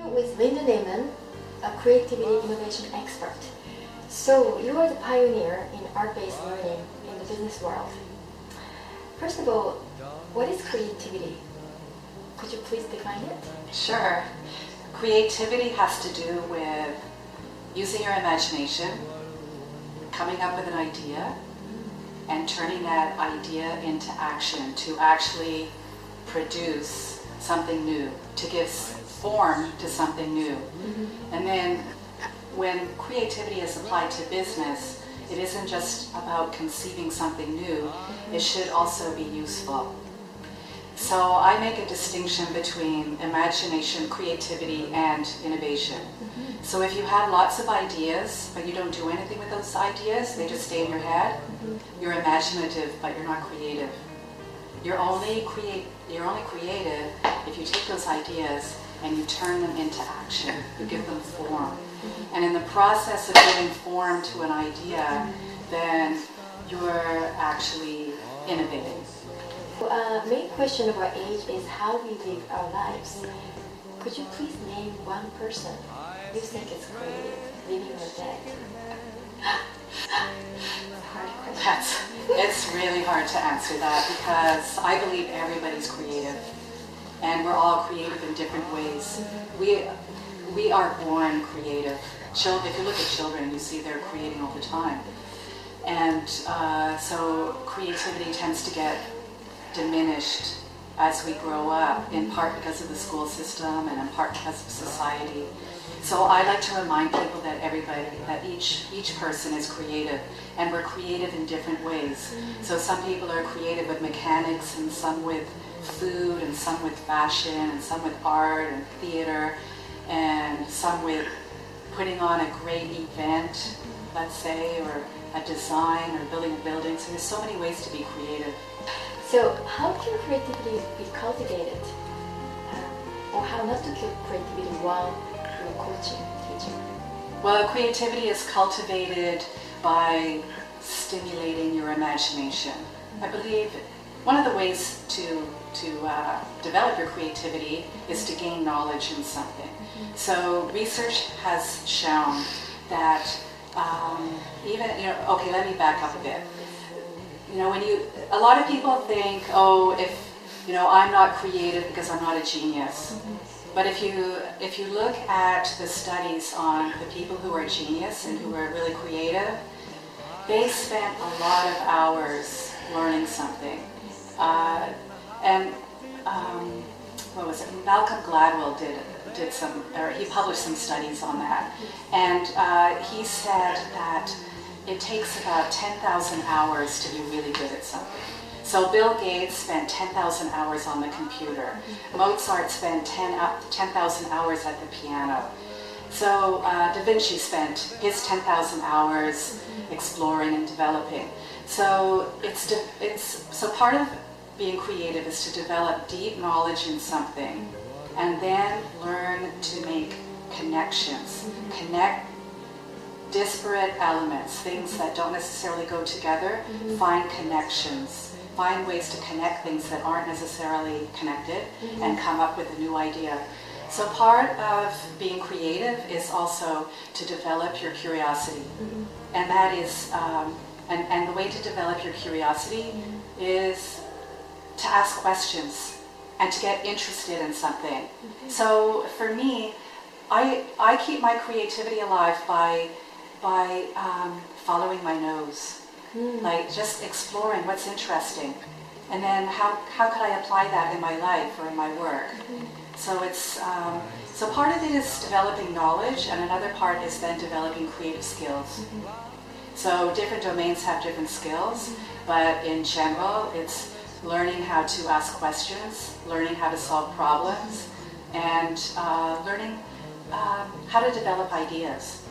With Linda Naiman, a creativity innovation expert. So you are the pioneer in art-based learning in the business world. First of all, what is creativity? Could you please define it? Sure. Creativity has to do with using your imagination, coming up with an idea, and turning that idea into action to actually produce something new, to give form to something new. And then when creativity is applied to business, it isn't just about conceiving something new, it should also be useful. So I make a distinction between imagination, creativity, and innovation. So if you have lots of ideas, but you don't do anything with those ideas, they just stay in your head, you're imaginative, but you're not creative. You're only creative if you take those ideas and you turn them into action, you give them form. And in the process of giving form to an idea, then you're actually innovating. Main question of our age is how we live our lives. Could you please name one person you think is creative, living or dead? Hard question. It's really hard to answer that because I believe everybody's creative and we're all creative in different ways. We are born creative. If you look at children, you see they're creating all the time. And so creativity tends to get diminished as we grow up, in part because of the school system and in part because of society. So I like to remind people that each person is creative, and we're creative in different ways. So some people are creative with mechanics, and some with food, and some with fashion, and some with art and theater, and some with putting on a great event, let's say, or a design, or building a building. So there's so many ways to be creative. So how can creativity be cultivated? Or how not to keep creativity while you're coaching, teaching? Well, creativity is cultivated by stimulating your imagination. I believe one of the ways to develop your creativity is to gain knowledge in something. So research has shown that okay, let me back up a bit. A lot of people think, I'm not creative because I'm not a genius. But if you look at the studies on the people who are genius and who are really creative, they spent a lot of hours learning something. What was it? Malcolm Gladwell he published some studies on that, and he said that it takes about 10,000 hours to be really good at something. So Bill Gates spent 10,000 hours on the computer. Mozart spent 10,000 hours at the piano. So Da Vinci spent his 10,000 hours exploring and developing. So so part of being creative is to develop deep knowledge in something and then learn to make connections, connect disparate elements, things that don't necessarily go together, find connections, find ways to connect things that aren't necessarily connected, and come up with a new idea. So part of being creative is also to develop your curiosity. And that is, and the way to develop your curiosity is to ask questions and to get interested in something. So for me, I keep my creativity alive by following my nose, like just exploring what's interesting, and then how could I apply that in my life or in my work. So it's so part of it is developing knowledge, and another part is then developing creative skills. So different domains have different skills, but in general, it's learning how to ask questions, learning how to solve problems, and learning how to develop ideas.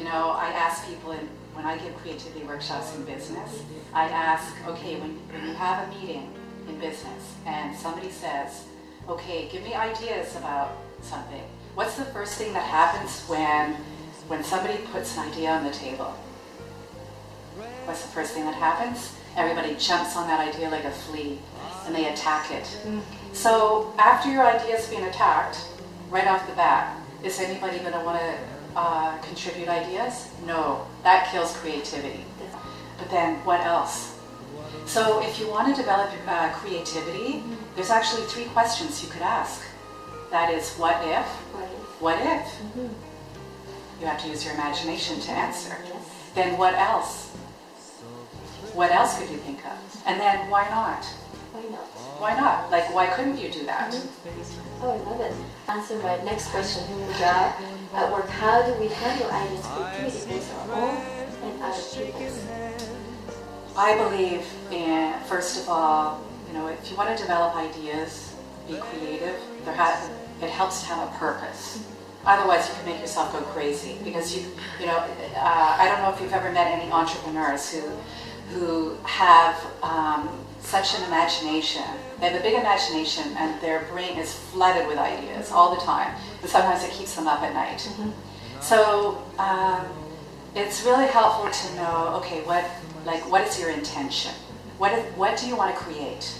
I ask people when I give creativity workshops in business, I ask, okay, when you have a meeting in business and somebody says, okay, give me ideas about something. What's the first thing that happens when somebody puts an idea on the table? What's the first thing that happens? Everybody jumps on that idea like a flea. and they attack it. So after your idea's been attacked, right off the bat, is anybody going to want to contribute ideas? No, that kills creativity. But then what else? So if you want to develop creativity, there's actually 3 questions you could ask. That is, what if? What if? You have to use your imagination to answer. Then what else? What else could you think of? And then why not? Why not? Why not? Like, why couldn't you do that? Oh, I love it. Answer my next question. At work, how do we handle ideas creativity both our own and other people's? I believe in, first of all, if you want to develop ideas, be creative, it helps to have a purpose. Otherwise, you can make yourself go crazy because I don't know if you've ever met any entrepreneurs who have such an imagination. They have a big imagination and their brain is flooded with ideas all the time. And sometimes it keeps them up at night. So it's really helpful to know, okay, what is your intention? What do you want to create?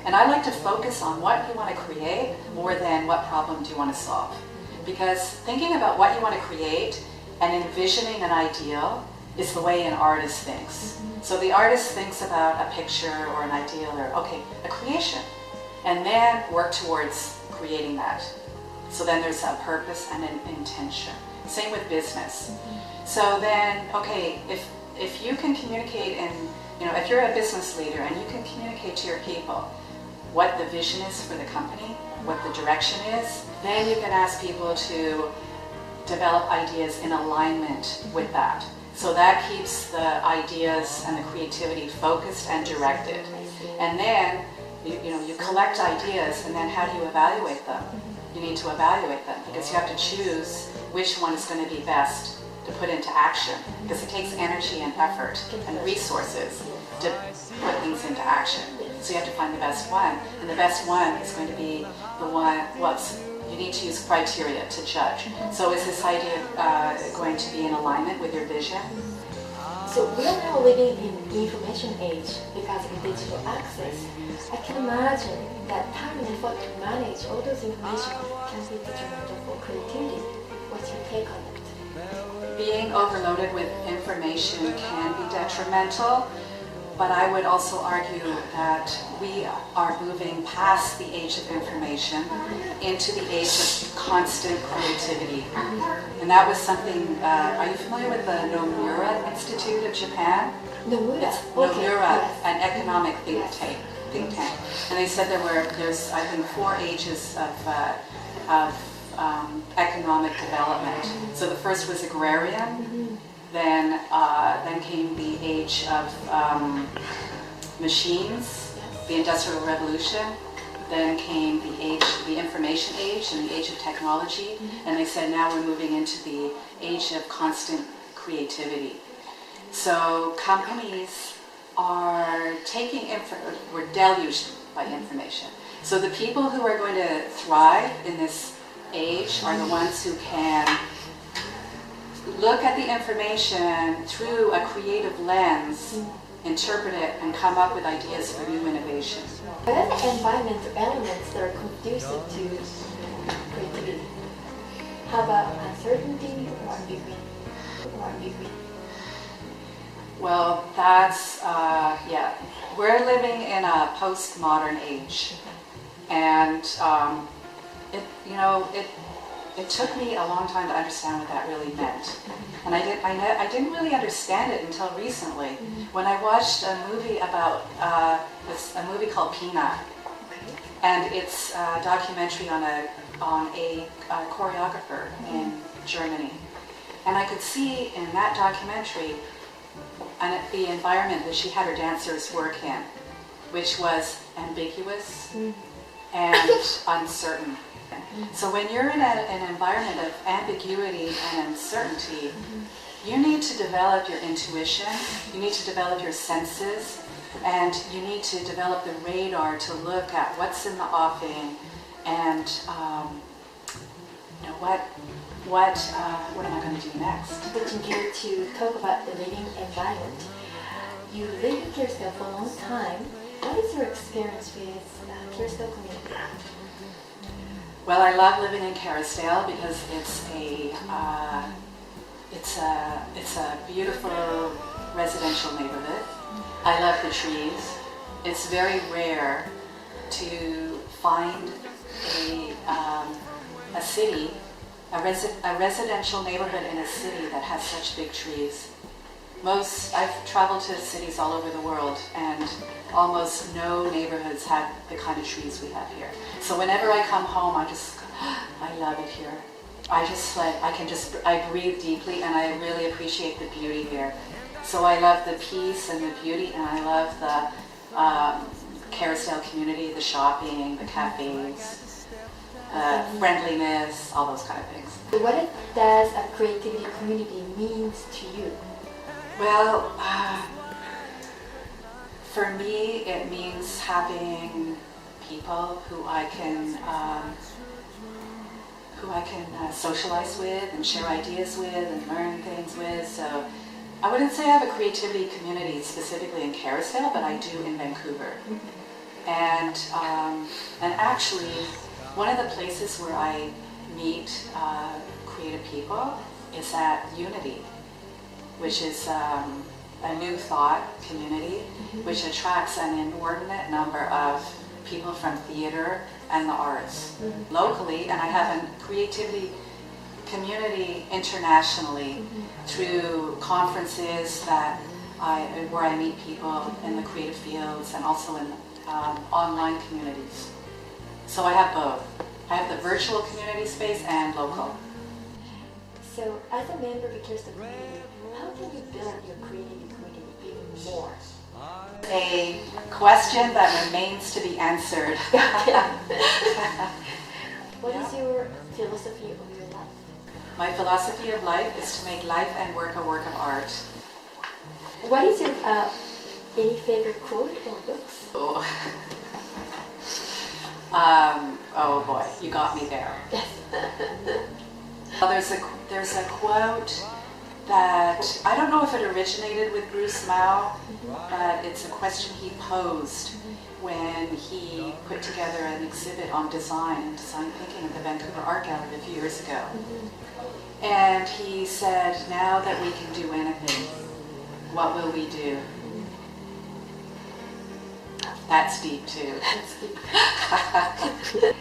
And I like to focus on what you want to create more than what problem do you want to solve. Because thinking about what you want to create and envisioning an ideal is the way an artist thinks. So the artist thinks about a picture or an ideal or, okay, a creation, and then work towards creating that. So then there's a purpose and an intention. Same with business. So then, okay, if you can communicate and, if you're a business leader and you can communicate to your people what the vision is for the company, what the direction is, then you can ask people to develop ideas in alignment with that. So that keeps the ideas and the creativity focused and directed. And then, you collect ideas, and then how do you evaluate them? You need to evaluate them because you have to choose which one is going to be best to put into action, because it takes energy and effort and resources to put things into action. So you have to find the best one, and the best one is going to be the one, you need to use criteria to judge. So is this idea going to be in alignment with your vision? So we are now living in the information age because of digital access. I can imagine that time and effort to manage all those information can be detrimental for creativity. What's your take on it? Being overloaded with information can be detrimental, but I would also argue that we are moving past the age of information into the age of constant creativity. And that was something, are you familiar with the Nomura Institute of Japan? Nomura? It's Nomura, an economic think tank. And they said there's I think 4 ages of economic development. So the first was agrarian, then came the age of machines, the Industrial Revolution, then came the information age and the age of technology, and they said now we're moving into the age of constant creativity. So companies are we're deluged by information. So the people who are going to thrive in this age are the ones who can look at the information through a creative lens, interpret it, and come up with ideas for new innovation. What are the environmental elements that are conducive to creativity? How about uncertainty or ambiguity? Well, that's, we're living in a postmodern age. And it took me a long time to understand what that really meant. And I didn't really understand it until recently when I watched a movie about a movie called Peanut, and it's a documentary on a choreographer in Germany. And I could see in that documentary the environment that she had her dancers work in, which was ambiguous and uncertain. So when you're in an environment of ambiguity and uncertainty, you need to develop your intuition, you need to develop your senses, and you need to develop the radar to look at what's in the offing and what am I going to do next? Switching gear to talk about the living environment. You live with yourself for a long time. What is your experience with Kerrisdale community? Well, I love living in Kerrisdale because it's a beautiful residential neighborhood. I love the trees. It's very rare to find a city, a residential neighborhood in a city that has such big trees. I've traveled to cities all over the world, and almost no neighborhoods have the kind of trees we have here. So whenever I come home, I love it here. I breathe deeply, and I really appreciate the beauty here. So I love the peace and the beauty, and I love the Kerrisdale community, the shopping, the cafes, friendliness, all those kind of things. What does a creativity community means to you? Well, for me, it means having people who I can socialize with and share ideas with and learn things with. So I wouldn't say I have a creativity community specifically in Kerrisdale, but I do in Vancouver. And actually, one of the places where I meet creative people is at Unity, which is a new thought community, which attracts an inordinate number of people from theater and the arts locally, and I have a creativity community internationally through conferences where I meet people in the creative fields and also in online communities. So I have both. I have the virtual community space and local. So as a member of the Kerrisdale community, how can you build your creative community even more? A question that remains to be answered. What is your philosophy of your life? My philosophy of life is to make life and work a work of art. What is your any favorite quote or books? Oh boy, you got me there. Well, there's a quote that I don't know if it originated with Bruce Mao, but it's a question he posed when he put together an exhibit on design and design thinking at the Vancouver Art Gallery a few years ago. And he said, "Now that we can do anything, what will we do?" That's deep too. That's deep.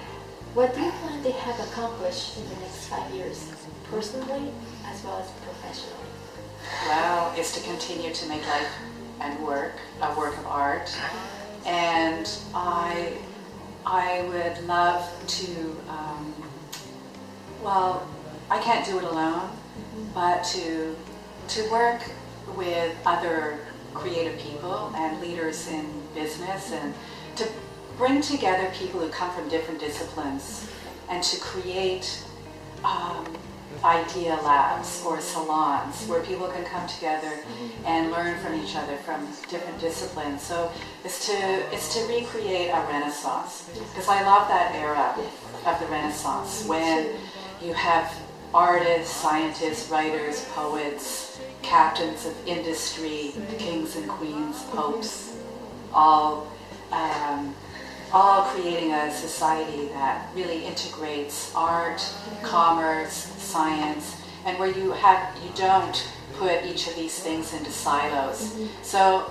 What do you plan to have accomplished in the next 5 years, personally as well as professionally? Well, it's to continue to make life and work a work of art, and I would love to. Well, I can't do it alone, but to work with other creative people and leaders in business, and to bring together people who come from different disciplines and to create idea labs or salons where people can come together and learn from each other from different disciplines. So it's to recreate a Renaissance, because I love that era of the Renaissance when you have artists, scientists, writers, poets, captains of industry, kings and queens, popes, all creating a society that really integrates art, commerce, science, and where you don't put each of these things into silos. So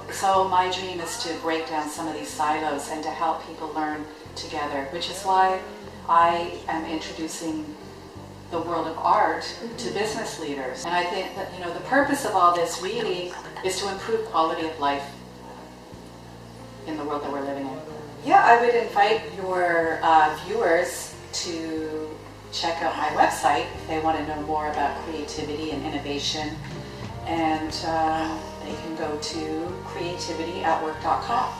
my dream is to break down some of these silos and to help people learn together, which is why I am introducing the world of art to business leaders. And I think that the purpose of all this really is to improve quality of life in the world that we're living in. Yeah, I would invite your viewers to check out my website if they want to know more about creativity and innovation. And they can go to creativityatwork.com.